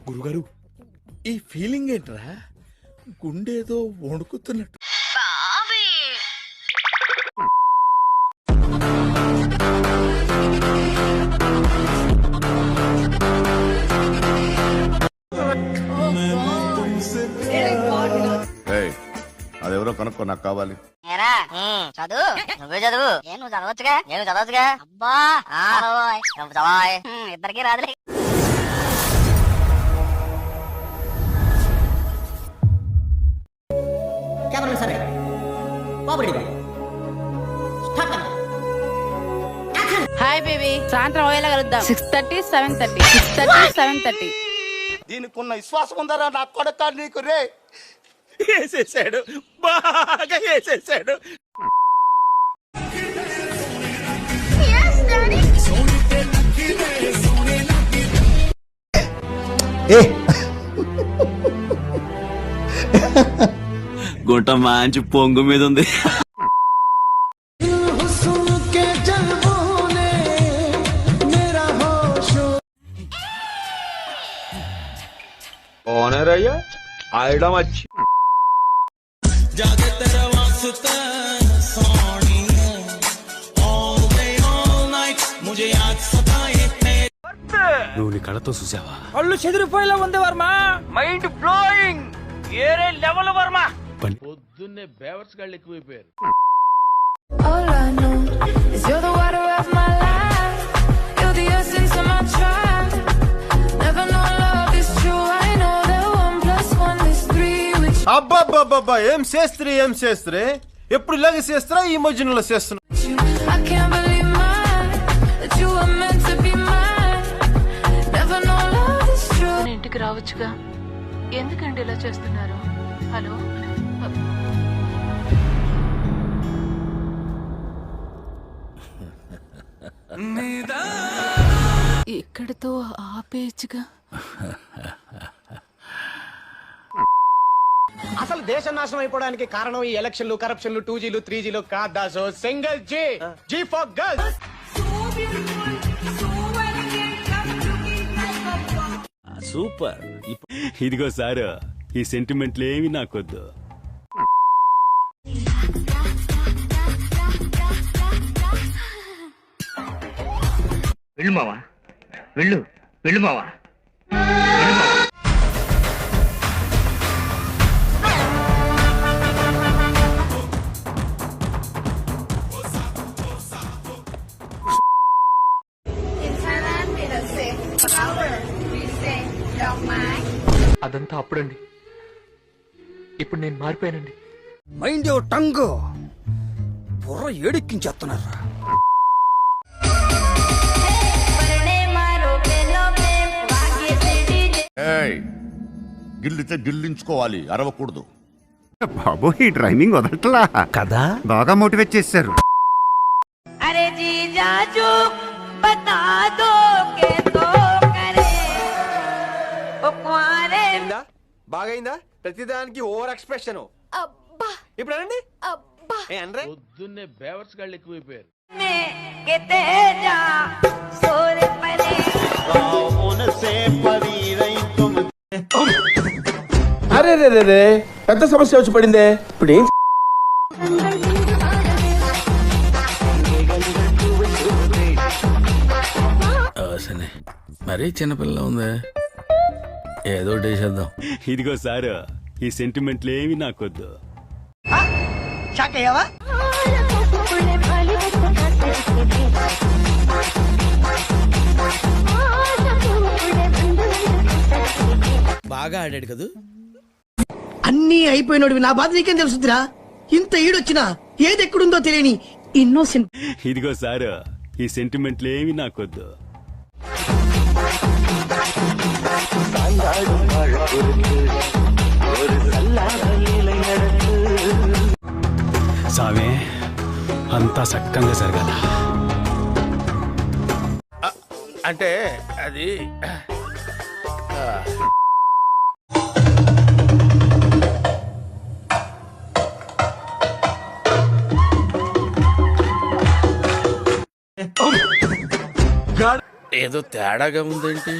గురుగారు ఈ ఫీలింగ్ ఏంట్రా? గుండేదో వణుకుతున్నట్టు. అదెవరో కనుక్కో, నాకు కావాలి. చదువు నువ్వే చదువు. నువ్వు చదవచ్చుగా. అబ్బా నువ్వు చదవాలి. ఇద్దరికి రాదులే. హాయ్ బేబీ, సాయంత్రం పోయేలా కలుద్దాం. 6:30, 7:30, 6:30, 7:30. దీనికి ఉన్న విశ్వాసం ఉందరా నా కొడక నీకు? రే వేసేసాడు, బాగా వేసేసాడు. గుంట మంచి పొంగు మీద ఉంది. आइडम अच्छी నువ్వు నీ కళ్ళతో చూసావా? కళ్ళు చెదిరిపోయేలా ఉంది వర్మ. Mind blowing. ఏరే లెవెల్ వర్మ. పొద్దున్నే బేవర్స్ గాళ్ళు ఎక్కువైపోయారు. All I know is you're the water of my life. You're the essence of my tribe. Never know love is true. I know that 1 + 1 is 3. అబ్బబ్బబ్బబ్బా, ఏం చేస్త్రీ ఎప్పుడు ఇలాగే చేస్తారా? ఈ మధ్యలో చేస్తున్నా. I can't believe mine that you were meant to be mine. Never know love is true. ఇంటికి రావచ్చుగా, ఎందుకండి ఇలా చేస్తున్నారు? హలో, ఇక్కడతో ఆపేయచ్చుగా. అసలు దేశం నాశనం అయిపోవడానికి కారణం ఈ ఎలక్షన్లు, కరప్షన్లు, 2Gలు 3Gలు కాదు దాసు. Single G for girls. Super. ఇదిగో సారు, ఈ సెంటిమెంట్లు ఏమి నాకొద్దు. వెళ్ళు మావా, వెళ్ళు మావా. అదంతా అప్పుడండి, ఇప్పుడు నేను మారిపోయానండి. Mind your tongue. బుర్ర ఏడెక్కించేస్తున్నారు. గిల్లితే గిల్లించుకోవాలి, అరవకూడదు. బాబు, ఈ డ్రైవింగ్ వదలట్లా కదా, బాగా మోటివేట్ చేశారు. అరే జీజా జో బతా దో కే తో కరే ఓ కుమారే. బాగైందా? ప్రతిదానికి ఓవర్ ఎక్స్ప్రెషన్. ఇప్పుడు అనండి. పొద్దున్నే బేవర్స్ గాళ్ళు ఎక్కువైపోయారు. మే కే తేజా సోరే పరే అరే రే రే రే, పెద్ద సమస్య వచ్చి పడిందే. ఇప్పుడు ఏం? మరీ చిన్నపిల్ల ఉందే, ఏదో చేద్దాం. ఇదిగో సారు, ఈ సెంటిమెంట్లు ఏమి నాకొద్దు. బాగా ఆడాడు కదూ. అన్నీ అయిపోయినోడివి, నా బాధ నీకేం తెలుసుదిరా? ఇంత ఈడొచ్చినా ఏది ఎక్కడుందో తెలియని ఇన్నోసెంట్. ఇదిగో సారు, ఈ సెంటిమెంట్లు ఏమి నాకొద్దు. సామే, అంతా సక్కంగా జరగాల. అంటే అది ఏదో తేడాగా ఉందేంటి?